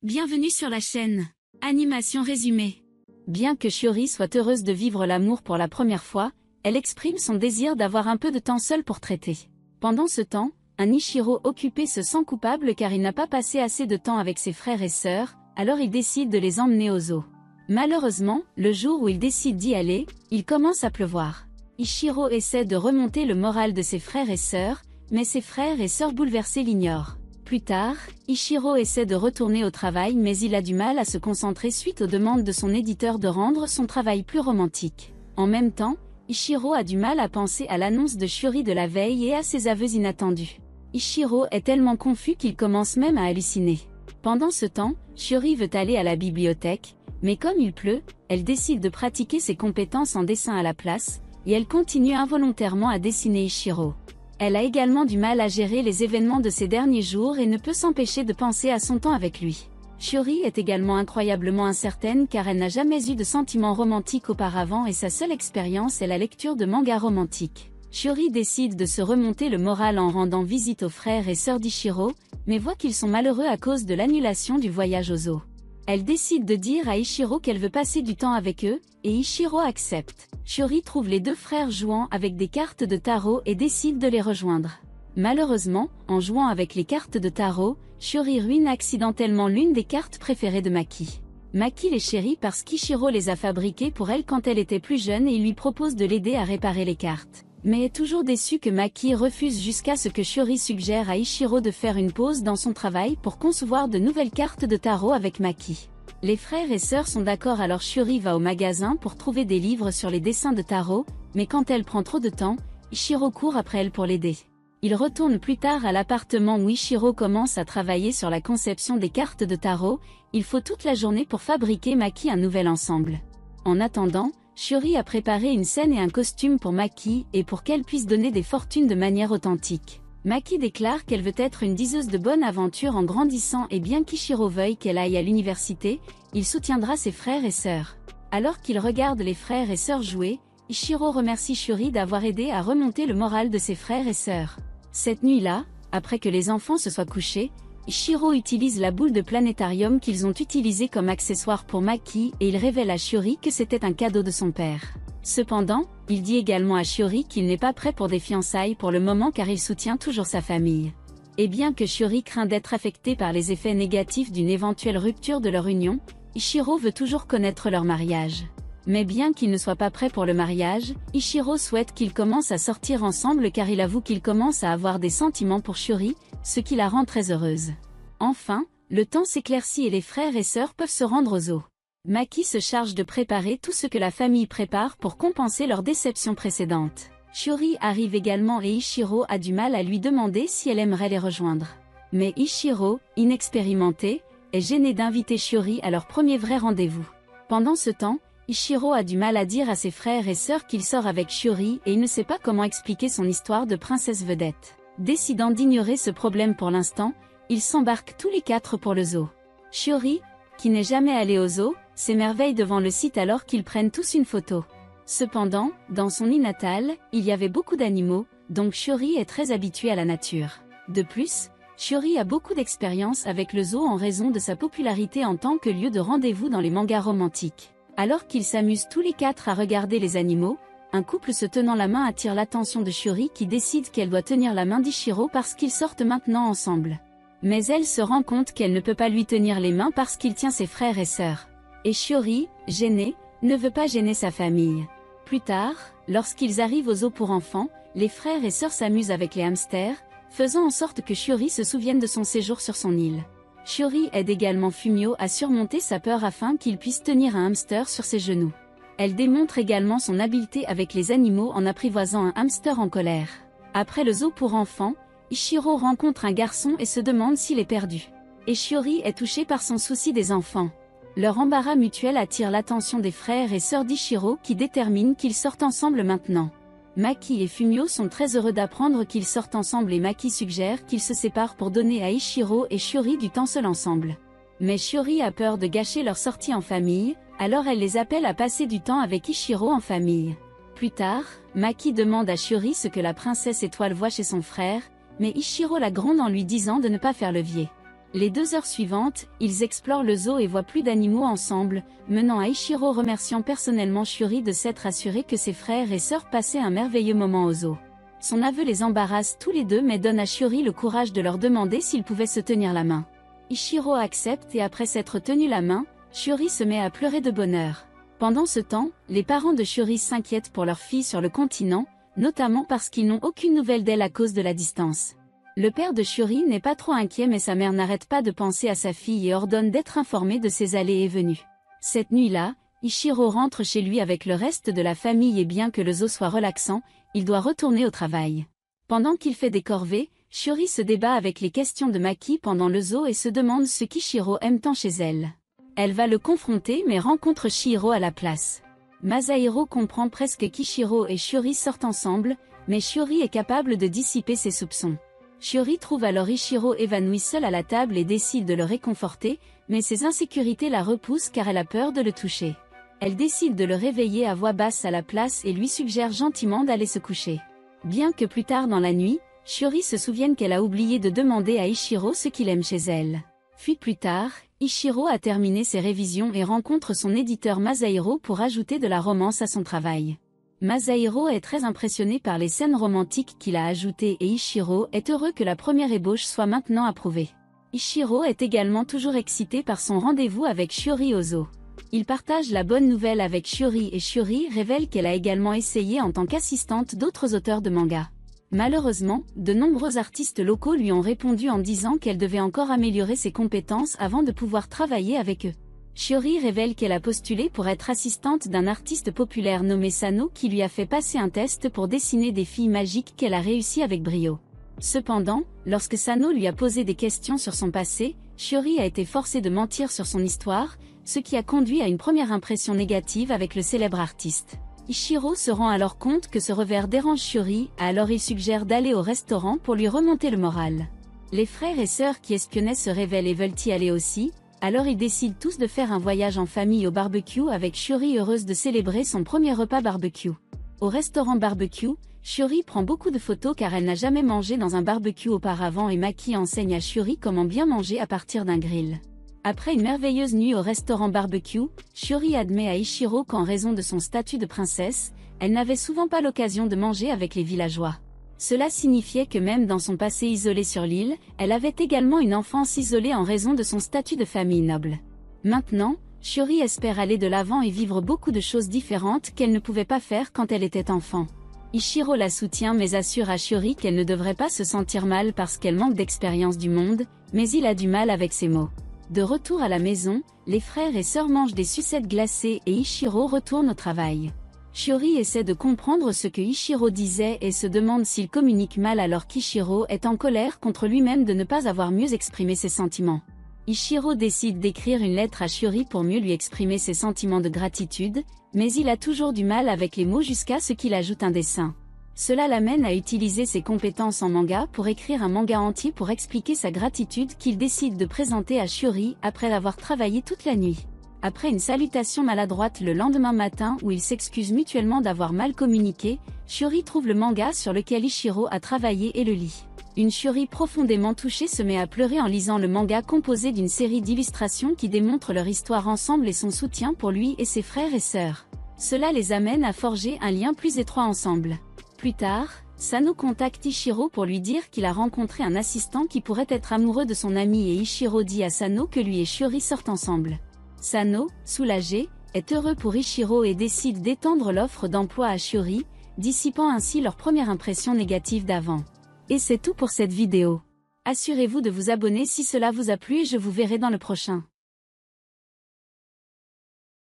Bienvenue sur la chaîne. Animation résumée. Bien que Shiori soit heureuse de vivre l'amour pour la première fois, elle exprime son désir d'avoir un peu de temps seul pour traiter. Pendant ce temps, un Ichiro occupé se sent coupable car il n'a pas passé assez de temps avec ses frères et sœurs, alors il décide de les emmener au zoo. Malheureusement, le jour où il décide d'y aller, il commence à pleuvoir. Ichiro essaie de remonter le moral de ses frères et sœurs, mais ses frères et sœurs bouleversés l'ignorent. Plus tard, Ichiro essaie de retourner au travail mais il a du mal à se concentrer suite aux demandes de son éditeur de rendre son travail plus romantique. En même temps, Ichiro a du mal à penser à l'annonce de Shiori de la veille et à ses aveux inattendus. Ichiro est tellement confus qu'il commence même à halluciner. Pendant ce temps, Shiori veut aller à la bibliothèque, mais comme il pleut, elle décide de pratiquer ses compétences en dessin à la place, et elle continue involontairement à dessiner Ichiro. Elle a également du mal à gérer les événements de ces derniers jours et ne peut s'empêcher de penser à son temps avec lui. Shiori est également incroyablement incertaine car elle n'a jamais eu de sentiments romantiques auparavant et sa seule expérience est la lecture de mangas romantiques. Shiori décide de se remonter le moral en rendant visite aux frères et sœurs d'Ichiro, mais voit qu'ils sont malheureux à cause de l'annulation du voyage au zoo. Elle décide de dire à Ichiro qu'elle veut passer du temps avec eux, et Ichiro accepte. Shiori trouve les deux frères jouant avec des cartes de tarot et décide de les rejoindre. Malheureusement, en jouant avec les cartes de tarot, Shiori ruine accidentellement l'une des cartes préférées de Maki. Maki les chérit parce qu'Ichiro les a fabriquées pour elle quand elle était plus jeune et il lui propose de l'aider à réparer les cartes. Mais est toujours déçu que Maki refuse jusqu'à ce que Shiori suggère à Ichiro de faire une pause dans son travail pour concevoir de nouvelles cartes de tarot avec Maki. Les frères et sœurs sont d'accord alors Shiori va au magasin pour trouver des livres sur les dessins de tarot, mais quand elle prend trop de temps, Ichiro court après elle pour l'aider. Il retourne plus tard à l'appartement où Ichiro commence à travailler sur la conception des cartes de tarot, il faut toute la journée pour fabriquer Maki un nouvel ensemble. En attendant, Shiori a préparé une scène et un costume pour Maki et pour qu'elle puisse donner des fortunes de manière authentique. Maki déclare qu'elle veut être une diseuse de bonne aventure en grandissant et bien qu'Ichiro veuille qu'elle aille à l'université, il soutiendra ses frères et sœurs. Alors qu'il regarde les frères et sœurs jouer, Ichiro remercie Shiori d'avoir aidé à remonter le moral de ses frères et sœurs. Cette nuit-là, après que les enfants se soient couchés, Ichiro utilise la boule de planétarium qu'ils ont utilisée comme accessoire pour Maki et il révèle à Shiori que c'était un cadeau de son père. Cependant, il dit également à Shiori qu'il n'est pas prêt pour des fiançailles pour le moment car il soutient toujours sa famille. Et bien que Shiori craint d'être affecté par les effets négatifs d'une éventuelle rupture de leur union, Ichiro veut toujours connaître leur mariage. Mais bien qu'il ne soit pas prêt pour le mariage, Ichiro souhaite qu'ils commencent à sortir ensemble car il avoue qu'il commence à avoir des sentiments pour Shiori, ce qui la rend très heureuse. Enfin, le temps s'éclaircit et les frères et sœurs peuvent se rendre au zoo. Maki se charge de préparer tout ce que la famille prépare pour compenser leur déception précédente. Shiori arrive également et Ichiro a du mal à lui demander si elle aimerait les rejoindre. Mais Ichiro, inexpérimenté, est gêné d'inviter Shiori à leur premier vrai rendez-vous. Pendant ce temps, Ichiro a du mal à dire à ses frères et sœurs qu'il sort avec Shiori et il ne sait pas comment expliquer son histoire de princesse vedette. Décidant d'ignorer ce problème pour l'instant, ils s'embarquent tous les quatre pour le zoo. Shiori, qui n'est jamais allé au zoo, s'émerveille devant le site alors qu'ils prennent tous une photo. Cependant, dans son île natale, il y avait beaucoup d'animaux, donc Shiori est très habituée à la nature. De plus, Shiori a beaucoup d'expérience avec le zoo en raison de sa popularité en tant que lieu de rendez-vous dans les mangas romantiques. Alors qu'ils s'amusent tous les quatre à regarder les animaux, un couple se tenant la main attire l'attention de Shiori qui décide qu'elle doit tenir la main d'Ichiro parce qu'ils sortent maintenant ensemble. Mais elle se rend compte qu'elle ne peut pas lui tenir les mains parce qu'il tient ses frères et sœurs. Et Shiori, gênée, ne veut pas gêner sa famille. Plus tard, lorsqu'ils arrivent au zoo pour enfants, les frères et sœurs s'amusent avec les hamsters, faisant en sorte que Shiori se souvienne de son séjour sur son île. Shiori aide également Fumio à surmonter sa peur afin qu'il puisse tenir un hamster sur ses genoux. Elle démontre également son habileté avec les animaux en apprivoisant un hamster en colère. Après le zoo pour enfants, Ichiro rencontre un garçon et se demande s'il est perdu. Et Shiori est touchée par son souci des enfants. Leur embarras mutuel attire l'attention des frères et sœurs d'Ichiro qui déterminent qu'ils sortent ensemble maintenant. Maki et Fumio sont très heureux d'apprendre qu'ils sortent ensemble et Maki suggère qu'ils se séparent pour donner à Ichiro et Shiori du temps seul ensemble. Mais Shiori a peur de gâcher leur sortie en famille, alors elle les appelle à passer du temps avec Ichiro en famille. Plus tard, Maki demande à Shiori ce que la princesse étoile voit chez son frère, mais Ichiro la gronde en lui disant de ne pas faire levier. Les 2 heures suivantes, ils explorent le zoo et voient plus d'animaux ensemble, menant à Ichiro remerciant personnellement Shiori de s'être assuré que ses frères et sœurs passaient un merveilleux moment au zoo. Son aveu les embarrasse tous les deux mais donne à Shiori le courage de leur demander s'ils pouvaient se tenir la main. Ichiro accepte et après s'être tenu la main, Shiori se met à pleurer de bonheur. Pendant ce temps, les parents de Shiori s'inquiètent pour leur fille sur le continent, notamment parce qu'ils n'ont aucune nouvelle d'elle à cause de la distance. Le père de Shiori n'est pas trop inquiet mais sa mère n'arrête pas de penser à sa fille et ordonne d'être informée de ses allées et venues. Cette nuit-là, Ichiro rentre chez lui avec le reste de la famille et bien que le zoo soit relaxant, il doit retourner au travail. Pendant qu'il fait des corvées, Shiori se débat avec les questions de Maki pendant le zoo et se demande ce qu'Ichiro aime tant chez elle. Elle va le confronter mais rencontre Chihiro à la place. Masahiro comprend presque qu'Ichiro et Shiori sortent ensemble, mais Shiori est capable de dissiper ses soupçons. Shiori trouve alors Ichiro évanoui seul à la table et décide de le réconforter, mais ses insécurités la repoussent car elle a peur de le toucher. Elle décide de le réveiller à voix basse à la place et lui suggère gentiment d'aller se coucher. Bien que plus tard dans la nuit, Shiori se souvienne qu'elle a oublié de demander à Ichiro ce qu'il aime chez elle. Puis plus tard, Ichiro a terminé ses révisions et rencontre son éditeur Masahiro pour ajouter de la romance à son travail. Masahiro est très impressionné par les scènes romantiques qu'il a ajoutées et Ichiro est heureux que la première ébauche soit maintenant approuvée. Ichiro est également toujours excité par son rendez-vous avec Shiori au zoo. Il partage la bonne nouvelle avec Shiori et Shiori révèle qu'elle a également essayé en tant qu'assistante d'autres auteurs de manga. Malheureusement, de nombreux artistes locaux lui ont répondu en disant qu'elle devait encore améliorer ses compétences avant de pouvoir travailler avec eux. Shiori révèle qu'elle a postulé pour être assistante d'un artiste populaire nommé Sano qui lui a fait passer un test pour dessiner des filles magiques qu'elle a réussi avec brio. Cependant, lorsque Sano lui a posé des questions sur son passé, Shiori a été forcée de mentir sur son histoire, ce qui a conduit à une première impression négative avec le célèbre artiste. Ichiro se rend alors compte que ce revers dérange Shiori, alors il suggère d'aller au restaurant pour lui remonter le moral. Les frères et sœurs qui espionnaient se révèlent et veulent y aller aussi, alors ils décident tous de faire un voyage en famille au barbecue avec Shiori heureuse de célébrer son premier repas barbecue. Au restaurant barbecue, Shiori prend beaucoup de photos car elle n'a jamais mangé dans un barbecue auparavant et Maki enseigne à Shiori comment bien manger à partir d'un grill. Après une merveilleuse nuit au restaurant barbecue, Shiori admet à Ichiro qu'en raison de son statut de princesse, elle n'avait souvent pas l'occasion de manger avec les villageois. Cela signifiait que même dans son passé isolé sur l'île, elle avait également une enfance isolée en raison de son statut de famille noble. Maintenant, Shiori espère aller de l'avant et vivre beaucoup de choses différentes qu'elle ne pouvait pas faire quand elle était enfant. Ichiro la soutient mais assure à Shiori qu'elle ne devrait pas se sentir mal parce qu'elle manque d'expérience du monde, mais il a du mal avec ses mots. De retour à la maison, les frères et sœurs mangent des sucettes glacées et Ichiro retourne au travail. Shiori essaie de comprendre ce que Ichiro disait et se demande s'il communique mal alors qu'Ichiro est en colère contre lui-même de ne pas avoir mieux exprimé ses sentiments. Ichiro décide d'écrire une lettre à Shiori pour mieux lui exprimer ses sentiments de gratitude, mais il a toujours du mal avec les mots jusqu'à ce qu'il ajoute un dessin. Cela l'amène à utiliser ses compétences en manga pour écrire un manga entier pour expliquer sa gratitude qu'il décide de présenter à Shiori après avoir travaillé toute la nuit. Après une salutation maladroite le lendemain matin où ils s'excusent mutuellement d'avoir mal communiqué, Shiori trouve le manga sur lequel Ichiro a travaillé et le lit. Une Shiori profondément touchée se met à pleurer en lisant le manga composé d'une série d'illustrations qui démontrent leur histoire ensemble et son soutien pour lui et ses frères et sœurs. Cela les amène à forger un lien plus étroit ensemble. Plus tard, Sano contacte Ichiro pour lui dire qu'il a rencontré un assistant qui pourrait être amoureux de son ami et Ichiro dit à Sano que lui et Shiori sortent ensemble. Sano, soulagé, est heureux pour Ichiro et décide d'étendre l'offre d'emploi à Shiori, dissipant ainsi leur première impression négative d'avant. Et c'est tout pour cette vidéo. Assurez-vous de vous abonner si cela vous a plu et je vous verrai dans le prochain.